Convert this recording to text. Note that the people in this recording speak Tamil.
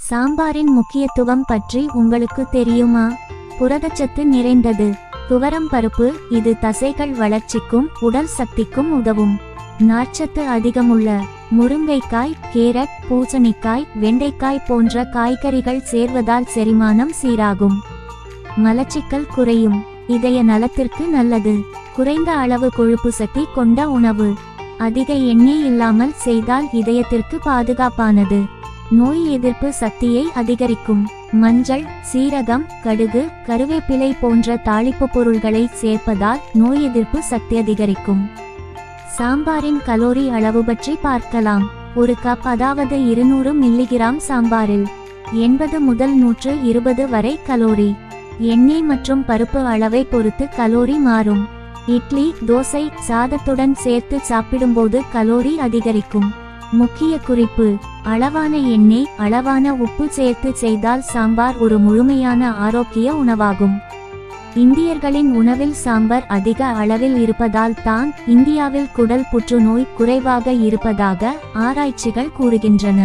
சாம்பாரின் முக்கியத்துவம் பற்றி உங்களுக்கு தெரியுமா? புரதச்சத்து நிறைந்தது. துவரம் பருப்பு, இது தசைகள் வளர்ச்சிக்கும் உடல் சக்திக்கும் உதவும். நார்ச்சத்து அதிகமுள்ள முருங்கைக்காய், கேரட், பூசணிக்காய், வெண்டைக்காய் போன்ற காய்கறிகள் சேர்வதால் செரிமானம் சீராகும். மலச்சிக்கல் குறையும். இதய நலத்திற்கு நல்லது. குறைந்த அளவு கொழுப்பு சக்தி கொண்ட உணவு. அதிக எண்ணெய் இல்லாமல் செய்தால் இதயத்திற்கு பாதுகாப்பானது. நோய் எதிர்ப்பு சக்தியை அதிகரிக்கும். மஞ்சள், சீரகம், கடுகு, கருவேப்பிலை போன்ற தாளிப்பு பொருள்களை சேர்ப்பதால் நோய் எதிர்ப்பு சக்தி அதிகரிக்கும். சாம்பாரின் கலோரி அளவு பற்றி பார்க்கலாம். ஒரு கப் அதாவது 200 மில்லிகிராம் சாம்பாரில் 80 முதல் 120 வரை கலோரி. எண்ணெய் மற்றும் பருப்பு அளவை பொறுத்து கலோரி மாறும். இட்லி, தோசை, சாதத்துடன் சேர்த்து சாப்பிடும்போது கலோரி அதிகரிக்கும். முக்கிய குறிப்பு: அளவான எண்ணெய், அளவான உப்பு சேர்த்து செய்தால் சாம்பார் ஒரு முழுமையான ஆரோக்கிய உணவாகும். இந்தியர்களின் உணவில் சாம்பார் அதிக அளவில் இருப்பதால் தான் இந்தியாவில் குடல் புற்றுநோய் குறைவாக இருப்பதாக ஆராய்ச்சிகள் கூறுகின்றன.